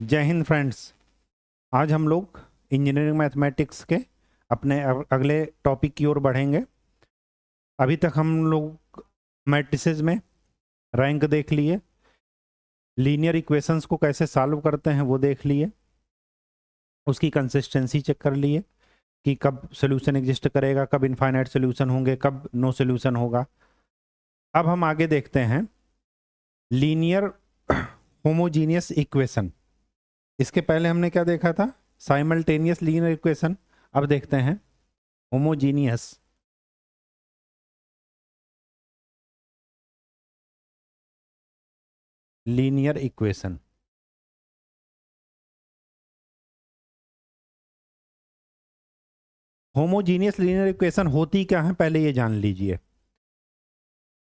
जय हिंद फ्रेंड्स। आज हम लोग इंजीनियरिंग मैथमेटिक्स के अपने अगले टॉपिक की ओर बढ़ेंगे। अभी तक हम लोग मैट्रिसेस में रैंक देख लिए, लीनियर इक्वेशंस को कैसे सॉल्व करते हैं वो देख लिए, उसकी कंसिस्टेंसी चेक कर लिए कि कब सोल्यूशन एग्जिस्ट करेगा, कब इनफाइनाइट सोल्यूशन होंगे, कब नो सोल्यूशन होगा। अब हम आगे देखते हैं लीनियर होमोजीनियस इक्वेशन। इसके पहले हमने क्या देखा था? Simultaneous linear equation. अब देखते हैं homogeneous linear equation. Homogeneous linear equation होती क्या है पहले ये जान लीजिए।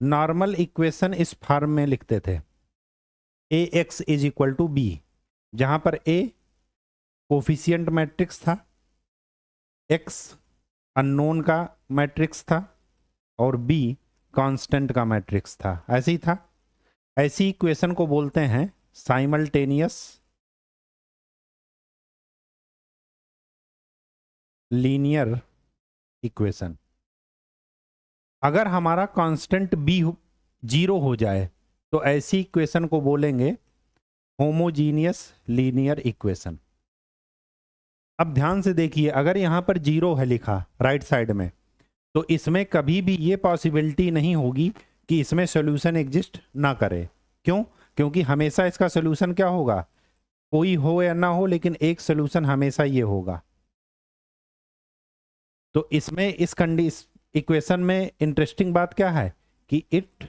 नॉर्मल इक्वेशन इस फॉर्म में लिखते थे, A X is equal to B, जहां पर ए कोफिशिएंट मैट्रिक्स था, एक्स अननोन का मैट्रिक्स था और बी कांस्टेंट का मैट्रिक्स था। ऐसे ही था। ऐसी इक्वेशन को बोलते हैं साइमल्टेनियस लीनियर इक्वेशन। अगर हमारा कांस्टेंट बी जीरो हो जाए तो ऐसी इक्वेशन को बोलेंगे होमोजीनियस लीनियर इक्वेशन। अब ध्यान से देखिए, अगर यहां पर जीरो है लिखा राइट साइड में, तो इसमें कभी भी ये पॉसिबिलिटी नहीं होगी कि इसमें सॉल्यूशन एग्जिस्ट ना करे। क्यों? क्योंकि हमेशा इसका सॉल्यूशन क्या होगा, कोई हो या ना हो, लेकिन एक सॉल्यूशन हमेशा ये होगा। तो इसमें इस इक्वेशन में इंटरेस्टिंग बात क्या है कि इट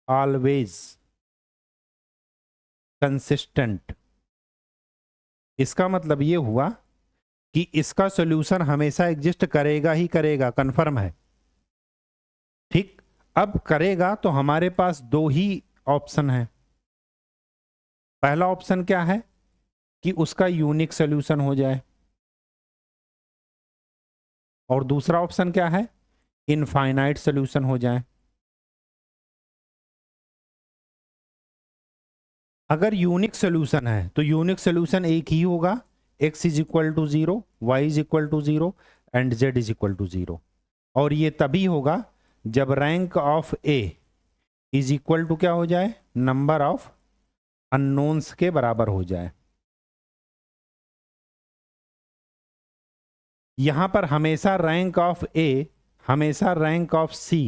ऑलवेज कंसिस्टेंट। इसका मतलब ये हुआ कि इसका सॉल्यूशन हमेशा एग्जिस्ट करेगा ही करेगा, कंफर्म है। ठीक, अब करेगा तो हमारे पास दो ही ऑप्शन है। पहला ऑप्शन क्या है कि उसका यूनिक सॉल्यूशन हो जाए, और दूसरा ऑप्शन क्या है, इनफाइनाइट सॉल्यूशन हो जाए। अगर यूनिक सॉल्यूशन है तो यूनिक सॉल्यूशन एक ही होगा, x is equal to zero, Y is equal to zero and z is equal to zero. और ये तभी होगा जब rank of a is equal to क्या हो जाए, नंबर ऑफ अननोन्स के बराबर हो जाए। यहां पर हमेशा रैंक ऑफ a हमेशा रैंक ऑफ c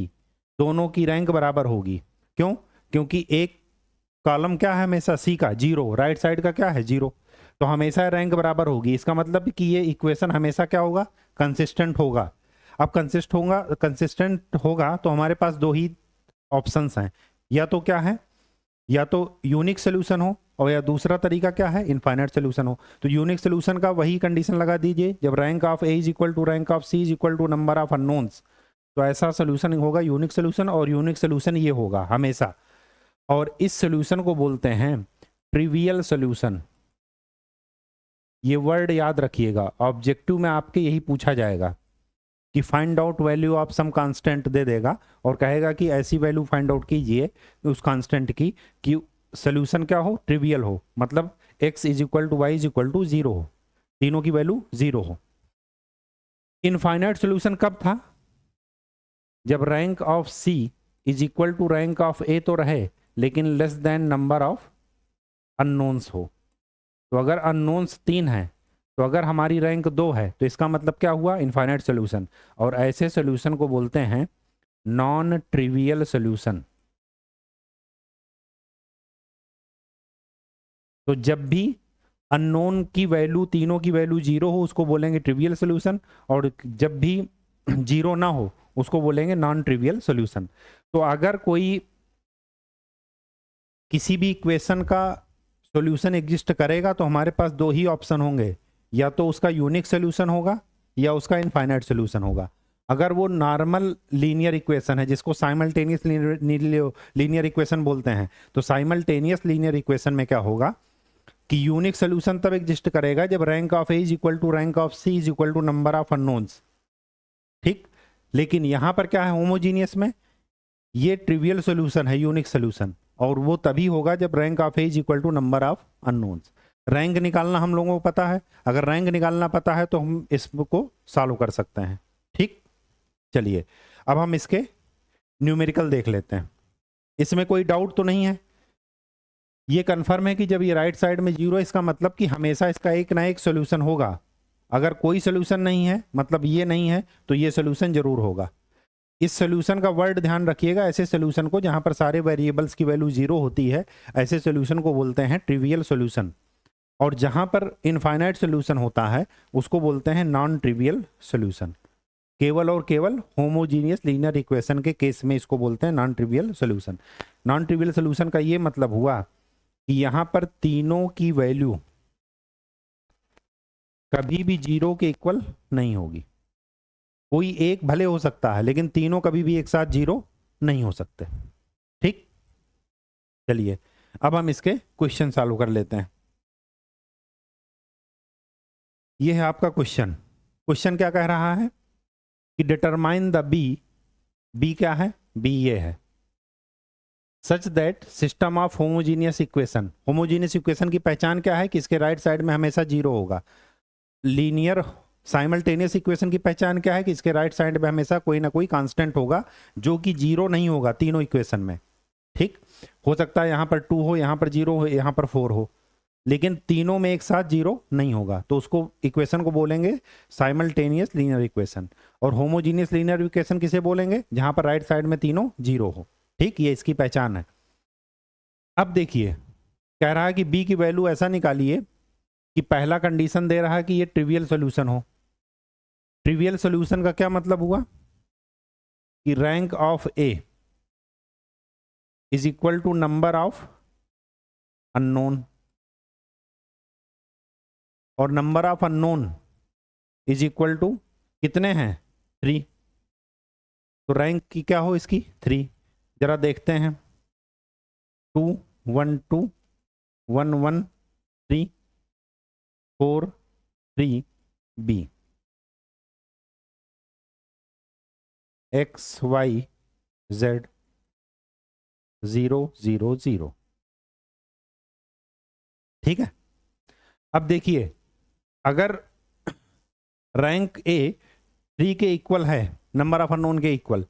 दोनों की रैंक बराबर होगी। क्यों? क्योंकि एक कॉलम क्या है हमेशा सी का, जीरो, राइट साइड का क्या है, जीरो, तो हमेशा रैंक बराबर होगी। इसका मतलब कि ये इक्वेशन हमेशा क्या होगा, कंसिस्टेंट होगा। अब कंसिस्टेंट होगा तो हमारे पास दो ही ऑप्शंस हैं, या तो क्या है, या तो यूनिक सोल्यूशन हो, और या दूसरा तरीका क्या है, इनफाइनाइट सोल्यूशन हो। तो यूनिक सोल्यूशन का वही कंडीशन लगा दीजिए, जब rank of A is equal to rank of C is equal to number of unknowns, तो ऐसा सोल्यूशन होगा यूनिक सोल्यूशन, और यूनिक सोल्यूशन ये होगा हमेशा। और इस सोल्यूशन को बोलते हैं ट्रिवियल सोल्यूशन। ये वर्ड याद रखिएगा, ऑब्जेक्टिव में आपके यही पूछा जाएगा कि find out value of some constant दे देगा और कहेगा कि ऐसी वैल्यू फाइंड आउट कीजिए उस कांस्टेंट की कि सोल्यूशन क्या हो, ट्रिवियल हो, मतलब x is equal to Y is equal to zero हो, तीनों की वैल्यू जीरो हो। इनफाइनाइट सोल्यूशन कब था? जब rank of c is equal to rank of a तो रहे, लेकिन less than number of unknowns हो। तो अगर अननोन्स 3 है, तो अगर हमारी रैंक 2 है, तो इसका मतलब क्या हुआ, इनफाइनाइट सोल्यूशन। और ऐसे सोल्यूशन को बोलते हैं नॉन ट्रिवियल सोल्यूशन। तो जब भी अननोन की वैल्यू, तीनों की वैल्यू जीरो हो, उसको बोलेंगे ट्रिवियल सोल्यूशन, और जब भी जीरो ना हो उसको बोलेंगे नॉन ट्रिवियल सोल्यूशन। तो अगर कोई किसी भी इक्वेशन का सॉल्यूशन एग्जिस्ट करेगा तो हमारे पास दो ही ऑप्शन होंगे, या तो उसका यूनिक सॉल्यूशन होगा या उसका इनफाइनाइट सॉल्यूशन होगा। अगर वो नॉर्मल लीनियर इक्वेशन है जिसको साइमल्टेनियस लीनियर इक्वेशन बोलते हैं, तो साइमल्टेनियस लीनियर इक्वेशन में क्या होगा कि यूनिक सॉल्यूशन तब एग्जिस्ट करेगा जब rank of A is equal to rank of C is equal to number of unknowns. ठीक, लेकिन यहां पर क्या है, होमोजीनियस में ये ट्रिवियल सॉल्यूशन है, यूनिक सॉल्यूशन, और वो तभी होगा जब rank of A is equal to number of unknowns. Rank निकालना हम लोगों को पता है, अगर रैंक निकालना पता है तो हम इसको सॉल्व कर सकते हैं। ठीक, चलिए अब हम इसके न्यूमेरिकल देख लेते हैं। इसमें कोई डाउट तो नहीं है, ये कंफर्म है कि जब ये राइट साइड में 0 इसका मतलब कि हमेशा इसका एक ना एक सोल्यूशन होगा। अगर कोई सोल्यूशन नहीं है मतलब ये नहीं है तो ये सोल्यूशन जरूर होगा। इस सोल्यूशन का वर्ड ध्यान रखिएगा, ऐसे सोल्यूशन को जहां पर सारे वेरिएबल्स की वैल्यू 0 होती है ऐसे सोल्यूशन को बोलते हैं ट्रिवियल सोल्यूशन, और जहां पर इनफाइनाइट सोल्यूशन होता है उसको बोलते हैं नॉन ट्रिवियल सोल्यूशन। केवल और केवल होमोजीनियस लीनियर इक्वेशन के केस में इसको बोलते हैं non trivial solution. Non trivial solution का ये मतलब हुआ कि यहां पर तीनों की वैल्यू कभी भी 0 के इक्वल नहीं होगी। कोई एक भले हो सकता है लेकिन तीनों कभी भी एक साथ 0 नहीं हो सकते। ठीक, चलिए अब हम इसके क्वेश्चन सॉल्व कर लेते हैं। ये है आपका क्वेश्चन। क्वेश्चन क्या कह रहा है कि डिटरमाइन द बी क्या है, बी ये है, such that system of homogeneous equation. Homogeneous equation की पहचान क्या है कि इसके राइट साइड में हमेशा 0 होगा। लीनियर साइमल्टेनियस इक्वेशन की पहचान क्या है कि इसके राइट साइड में हमेशा कोई ना कोई कांस्टेंट होगा जो कि 0 नहीं होगा तीनों इक्वेशन में। ठीक, हो सकता है यहां पर 2 हो, यहां पर 0 हो, यहां पर 4 हो, लेकिन तीनों में एक साथ 0 नहीं होगा, तो उसको इक्वेशन को बोलेंगे साइमल्टेनियस लीनियर इक्वेशन। और होमोजीनियस लीनियर इक्वेशन किसे बोलेंगे, जहां पर राइट साइड में तीनों 0 हो। ठीक, ये इसकी पहचान है। अब देखिए कह रहा है कि बी की वैल्यू ऐसा निकालिए कि पहला कंडीशन दे रहा है कि ये ट्रिवियल सॉल्यूशन हो। ट्रिवियल सॉल्यूशन का क्या मतलब हुआ कि rank of A is equal to number of unknown, और number of unknown is equal to कितने हैं, 3। तो रैंक की क्या हो इसकी 3। जरा देखते हैं 2 1 2 1 1 3 4 3 बी, एक्स वाई जेड 0 0 0। ठीक है, अब देखिए अगर रैंक ए 3 के इक्वल है, नंबर ऑफ अननोन के इक्वल,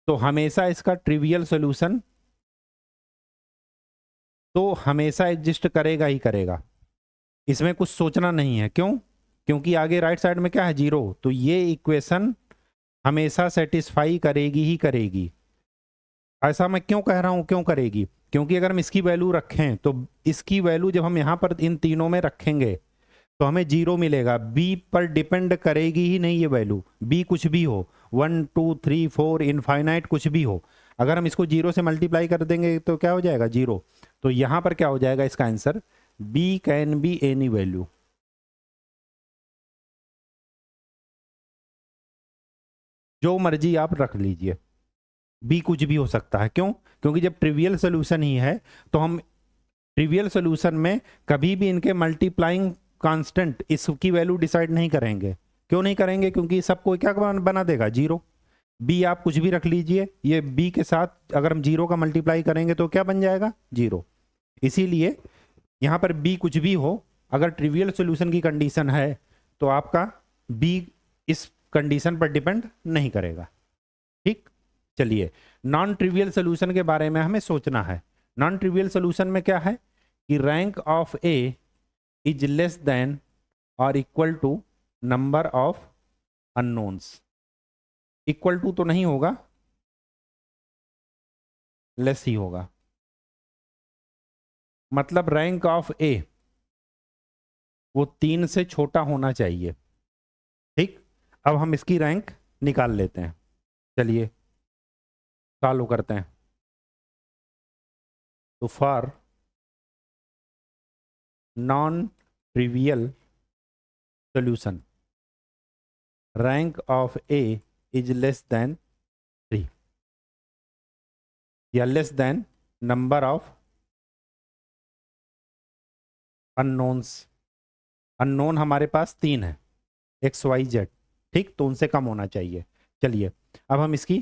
तो हमेशा इसका ट्रिवियल सॉल्यूशन तो हमेशा एग्जिस्ट करेगा ही करेगा, इसमें कुछ सोचना नहीं है। क्यों, क्योंकि आगे राइट साइड में क्या है 0, तो ये इक्वेशन हमेशा सेटिस्फाई करेगी ही करेगी। ऐसा मैं क्यों कह रहा हूं क्यों करेगी, क्योंकि अगर हम इसकी वैल्यू रखें तो इसकी वैल्यू जब हम यहां पर इन तीनों में रखेंगे तो हमें 0 मिलेगा। बी पर डिपेंड करेगी ही नहीं ये वैल्यू, बी कुछ भी हो, 1 2 3 4 इनफाइनाइट कुछ भी हो, अगर हम इसको 0 से मल्टीप्लाई कर देंगे तो क्या हो जाएगा 0। तो यहां पर क्या हो जाएगा इसका answer, B can be any value. जो मर्जी आप रख लीजिए, बी कुछ भी हो सकता है। क्यों, क्योंकि जब ट्रिवियल सोल्यूशन ही है तो हम ट्रिवियल सोल्यूशन में कभी भी इनके मल्टीप्लाइंग कांस्टेंट इसकी वैल्यू डिसाइड नहीं करेंगे। क्यों नहीं करेंगे, क्योंकि सबको क्या बना देगा 0। बी आप कुछ भी रख लीजिए, ये बी के साथ अगर हम 0 का मल्टीप्लाई करेंगे तो क्या बन जाएगा 0। इसीलिए यहां पर बी कुछ भी हो, अगर ट्रिवियल सोल्यूशन की कंडीशन है तो आपका बी इस कंडीशन पर डिपेंड नहीं करेगा। ठीक, चलिए नॉन ट्रिवियल सोल्यूशन के बारे में हमें सोचना है। नॉन ट्रिवियल सोल्यूशन में क्या है कि rank of A is less than और equal to number of unknowns. Equal to तो नहीं होगा, लेस ही होगा, मतलब रैंक ऑफ ए वो 3 से छोटा होना चाहिए। ठीक, अब हम इसकी रैंक निकाल लेते हैं। चलिए चालू करते हैं। तो for non trivial solution rank of A is less then 3 या less than number of unknowns. Unknown हमारे पास 3 है, एक्स वाई जेड। ठीक, तो उनसे कम होना चाहिए। चलिए अब हम इसकी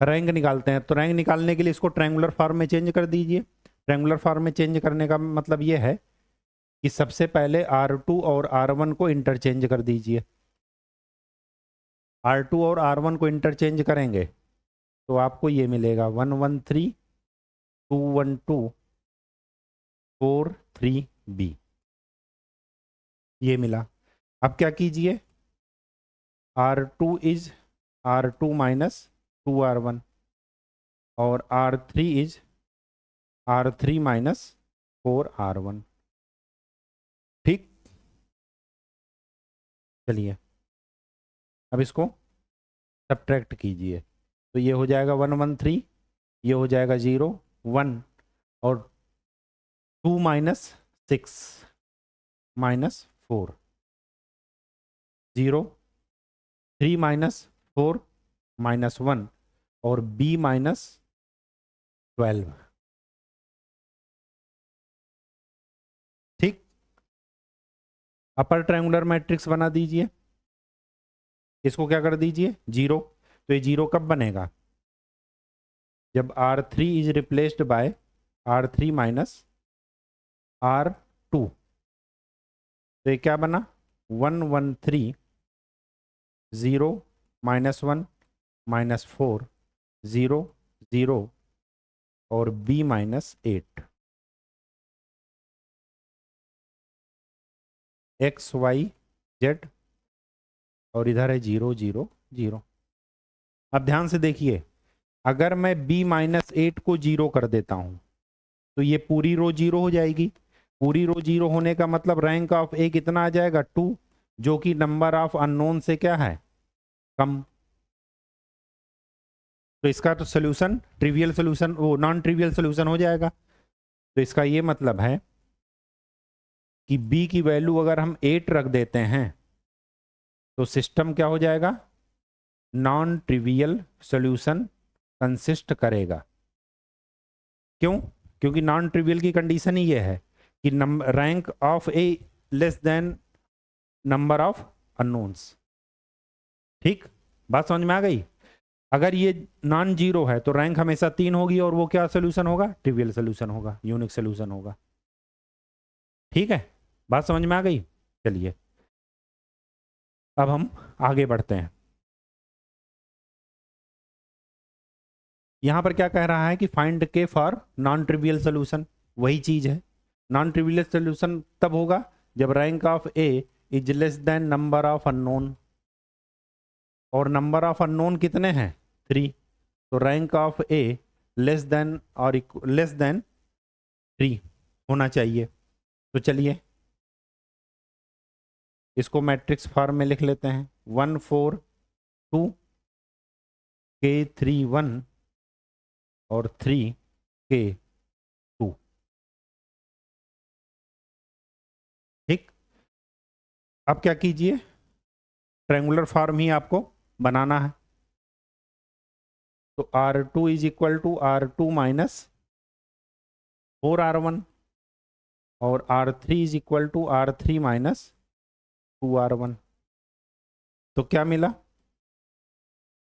रैंक निकालते हैं। तो रैंक निकालने के लिए इसको ट्रायंगुलर फॉर्म में चेंज कर दीजिए। ट्रायंगुलर फॉर्म में चेंज करने का मतलब ये है कि सबसे पहले R2 और R1 को इंटरचेंज कर दीजिए। R2 और R1 को इंटरचेंज करेंगे तो आपको ये मिलेगा 113 212 43B, ये मिला। अब क्या कीजिए, R2 is R2 minus 2R1 और R3 is R3 minus 4R1। ठीक, चलिए अब इसको सब्ट्रैक्ट कीजिए तो ये हो जाएगा 113, ये हो जाएगा 0 1 और 2 माइनस 6 माइनस 4 0 3 माइनस 4 माइनस 1 और B माइनस 12। ठीक, अपर ट्रायंगुलर मैट्रिक्स बना दीजिए, इसको क्या कर दीजिए 0। तो ये 0 कब बनेगा, जब R3 is replaced by R3 minus R2। तो ये क्या बना 113 0 माइनस 1 माइनस 4 0 0 और B minus 8। X Y Z और इधर है 0 0 0। अब ध्यान से देखिए, अगर मैं B माइनस 8 को 0 कर देता हूं तो ये पूरी रो 0 हो जाएगी। पूरी रो 0 होने का मतलब रैंक ऑफ ए कितना आ जाएगा 2, जो कि नंबर ऑफ अननोन से क्या है कम। तो इसका तो सोल्यूशन ट्रिवियल सोल्यूशन, वो नॉन ट्रिवियल सोल्यूशन हो जाएगा। तो इसका ये मतलब है कि B की वैल्यू अगर हम 8 रख देते हैं तो सिस्टम क्या हो जाएगा, नॉन ट्रिवियल सोल्यूशन कंसिस्ट करेगा। क्यों, क्योंकि नॉन ट्रिवियल की कंडीशन ही ये है कि rank of A less than number of unknowns. ठीक, बात समझ में आ गई। अगर ये नॉन जीरो है तो रैंक हमेशा 3 होगी और वो क्या सोल्यूशन होगा, ट्रिवियल सोल्यूशन होगा, यूनिक सोल्यूशन होगा। ठीक है, बात समझ में आ गई। चलिए अब हम आगे बढ़ते हैं। यहां पर क्या कह रहा है कि फाइंड के फॉर नॉन ट्रिवियल सोल्यूशन, वही चीज है। नॉन ट्रिवियल सोल्यूशन तब होगा जब rank of A is less than number of unknown, और नंबर ऑफ अननोन कितने हैं 3। तो rank of A less than और लेस देन 3 होना चाहिए। तो चलिए इसको मैट्रिक्स फॉर्म में लिख लेते हैं 1 4 2 के 3 1 और 3 के 2। ठीक, अब क्या कीजिए, ट्रायंगुलर फॉर्म ही आपको बनाना है। तो R2 is equal to R2 minus 4R1 और R3 is equal to R3 minus 2R1। तो क्या मिला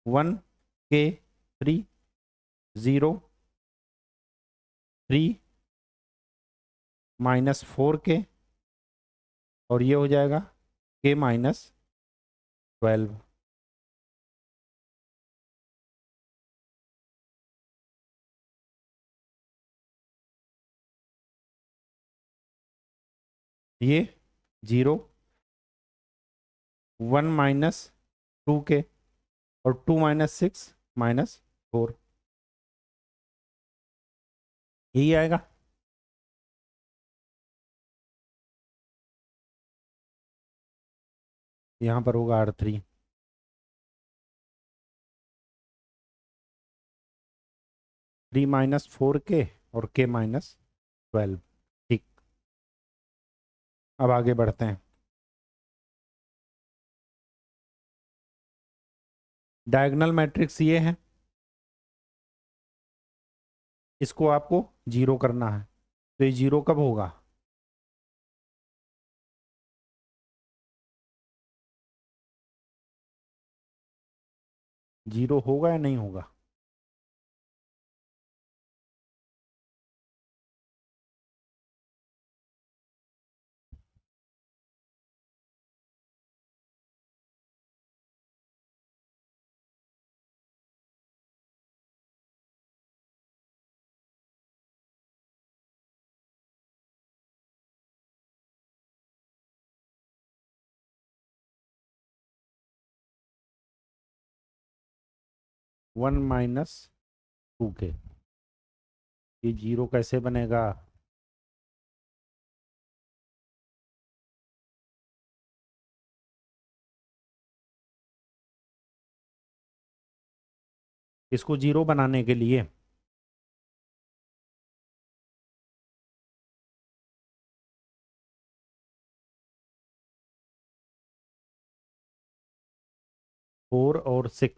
1 के 3 0 3 माइनस 4 के और ये हो जाएगा के माइनस 12। ये 0 1 माइनस 2 के और 2 माइनस 6 माइनस 4, यही आएगा। यहां पर होगा R3 3 माइनस 4 के और के माइनस 12। ठीक, अब आगे बढ़ते हैं। डायगोनल मैट्रिक्स ये है, इसको आपको 0 करना है। तो ये 0 कब होगा, जीरो होगा या नहीं होगा, 1 माइनस 2k। ये जीरो कैसे बनेगा? इसको जीरो बनाने के लिए 4 और 6,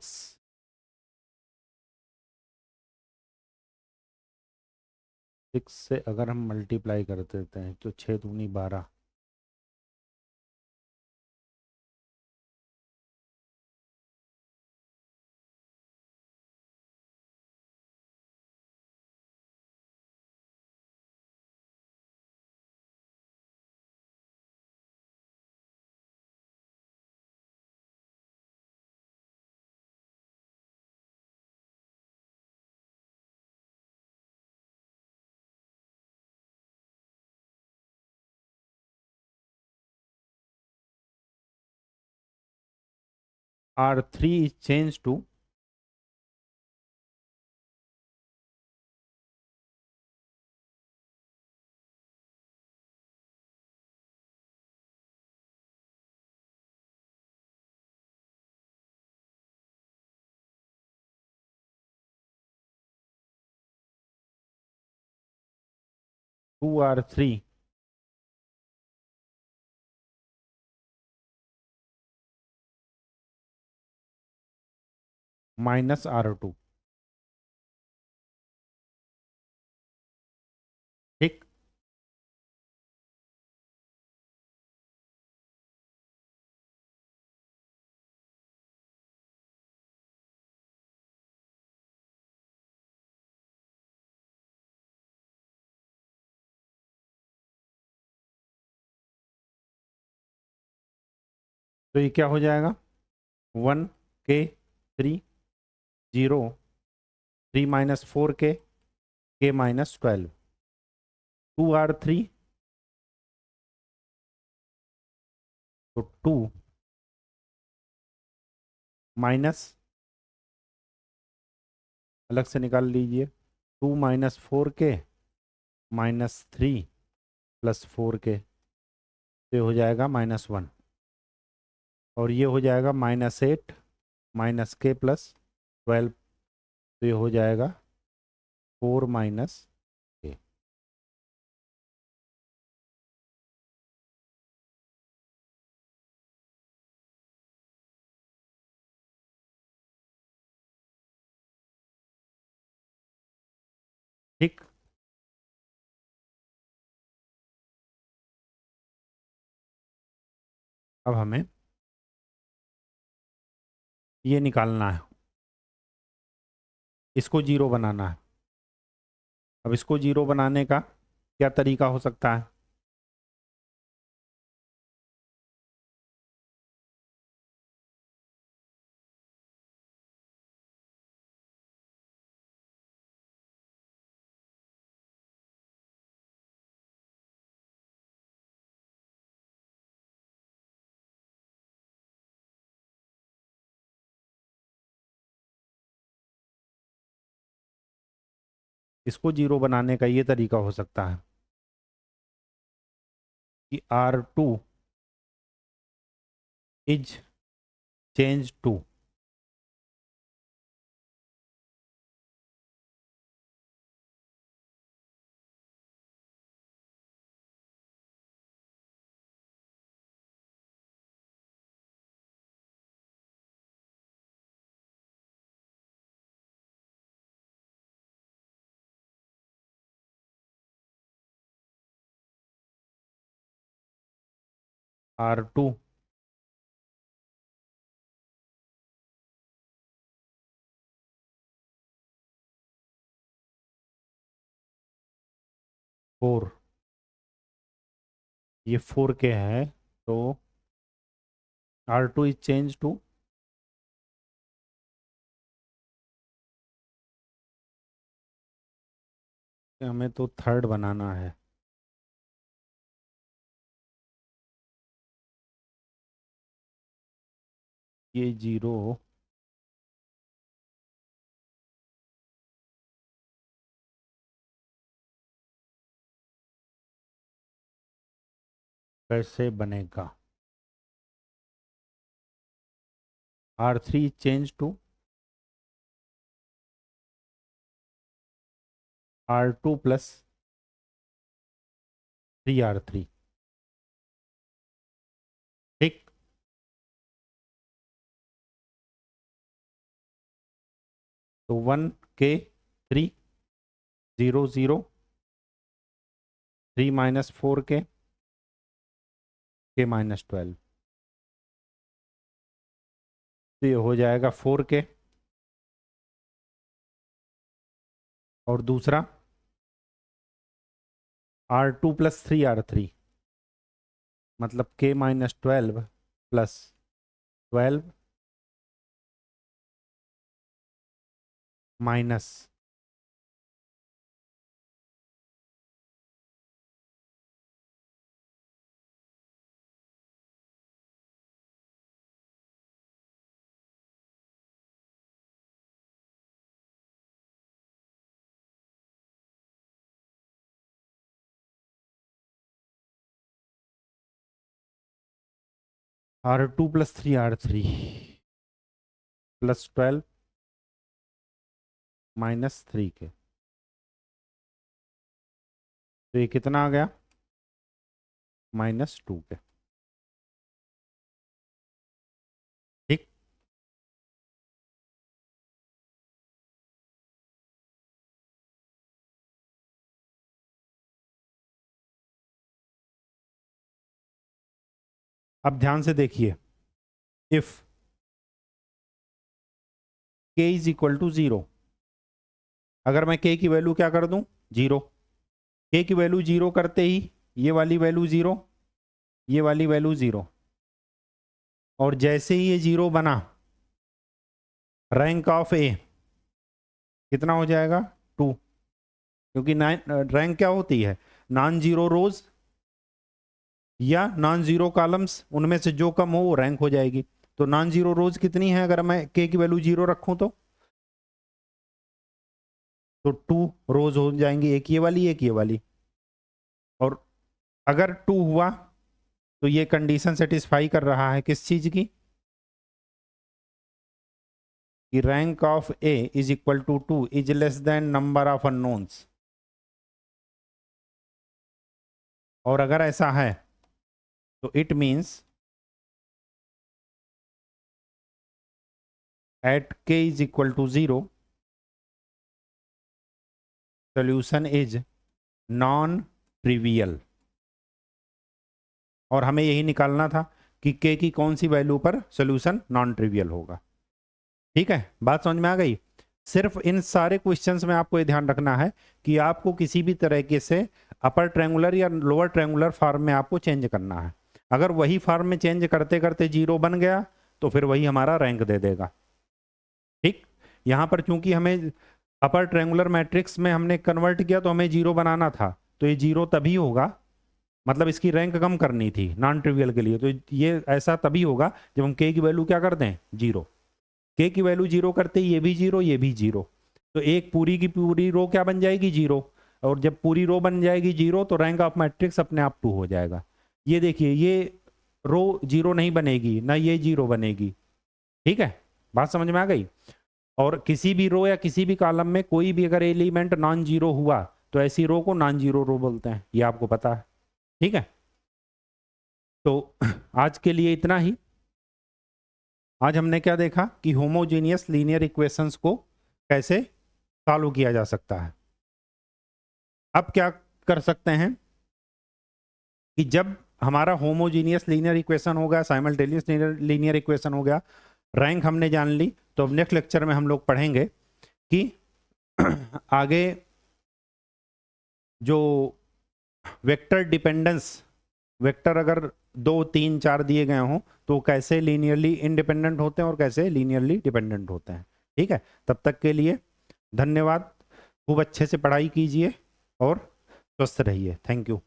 6 से अगर हम मल्टीप्लाई कर देते हैं तो 6 दूनी 12। R3 is changed to 2R3 minus R2। ठीक। तो ये क्या हो जाएगा? 1k 3 0 3 minus 4k k minus 12। 2R3 तो 2 माइनस, अलग से निकाल लीजिए, 2 minus 4k minus 3 plus 4k, तो ये हो जाएगा -1। और ये हो जाएगा -8 माइनस k प्लस 12, तो ये हो जाएगा 4 माइनस k। ठीक। अब हमें ये निकालना है, इसको जीरो बनाना है। अब इसको जीरो बनाने का क्या तरीका हो सकता है? इसको जीरो बनाने का ये तरीका हो सकता है कि R2 is change to R2 4, ये 4k है, तो R2 इज चेंज टू, हमें तो थर्ड बनाना है। ये जीरो कैसे बनेगा? R3 change to R2 plus 3R3। ठीक, तो 1K 3 0 0 3 minus 4K K minus 12, तो ये हो जाएगा 4K। और दूसरा R2 प्लस 3R3 मतलब K minus 12 plus 12 minus R2 plus 3R3 plus 12 minus 3K, तो ये कितना आ गया? -2K। ठीक, अब ध्यान से देखिए, if K is equal to 0, अगर मैं K की वैल्यू क्या कर दूं? 0। K की वैल्यू 0 करते ही ये वाली वैल्यू 0, ये वाली वैल्यू 0, और जैसे ही ये 0 बना, रैंक ऑफ ए कितना हो जाएगा? 2, क्योंकि रैंक क्या होती है? नॉन जीरो रोज या नॉन जीरो कॉलम्स, उनमें से जो कम हो वो रैंक हो जाएगी। तो नॉन जीरो रोज कितनी है अगर मैं K की वैल्यू 0 रखूं तो 2 रोज हो जाएंगी, एक ये वाली एक ये वाली। और अगर 2 हुआ तो ये कंडीशन सेटिस्फाई कर रहा है किस चीज की? कि rank of A is equal to 2 is less than number of unknowns. और अगर ऐसा है तो it means at K is equal to 0 solution is non trivial. और हमें यही निकालना था कि K की कौन सी वैल्यू पर सोल्यूशन नॉन ट्रिवियल होगा। ठीक है, बात समझ में आ गई? सिर्फ इन सारे क्वेश्चंस में आपको ये ध्यान रखना है कि आपको किसी भी तरीके से अपर ट्रायंगुलर या लोअर ट्रायंगुलर फॉर्म में आपको चेंज करना है। अगर वही फॉर्म में चेंज करते करते 0 बन गया तो फिर वही हमारा रैंक दे देगा। ठीक, यहां पर चूंकि हमें अपर ट्रायंगुलर मैट्रिक्स में हमने कन्वर्ट किया तो हमें 0 बनाना था, तो ये 0 तभी होगा, मतलब इसकी रैंक कम करनी थी नॉन ट्रिवियल के लिए, तो ये ऐसा तभी होगा जब हम K की वैल्यू क्या कर दें? 0। K की वैल्यू 0 करते ये भी 0 ये भी 0, तो एक पूरी की पूरी रो क्या बन जाएगी? 0। और जब पूरी रो बन जाएगी 0 तो रैंक ऑफ मैट्रिक्स अपने आप 2 हो जाएगा। ये देखिए, ये रो 0 नहीं बनेगी, ना ये 0 बनेगी। ठीक है, बात समझ में आ गई? और किसी भी रो या किसी भी कॉलम में कोई भी अगर एलिमेंट नॉन जीरो हुआ तो ऐसी रो को नॉन जीरो रो बोलते हैं, ये आपको पता है। ठीक है, तो आज के लिए इतना ही। आज हमने क्या देखा कि होमोजेनियस लीनियर इक्वेशंस को कैसे सॉल्व किया जा सकता है। अब क्या कर सकते हैं कि जब हमारा होमोजेनियस लीनियर इक्वेशन हो गया, साइमल्टेनियस लीनियर इक्वेशन हो गया, रैंक हमने जान ली, तो अब नेक्स्ट लेक्चर में हम लोग पढ़ेंगे कि आगे जो वेक्टर डिपेंडेंस, वेक्टर अगर 2 3 4 दिए गए हों तो कैसे लीनियरली इंडिपेंडेंट होते हैं और कैसे लीनियरली डिपेंडेंट होते हैं। ठीक है, तब तक के लिए धन्यवाद। खूब अच्छे से पढ़ाई कीजिए और स्वस्थ रहिए। Thank you.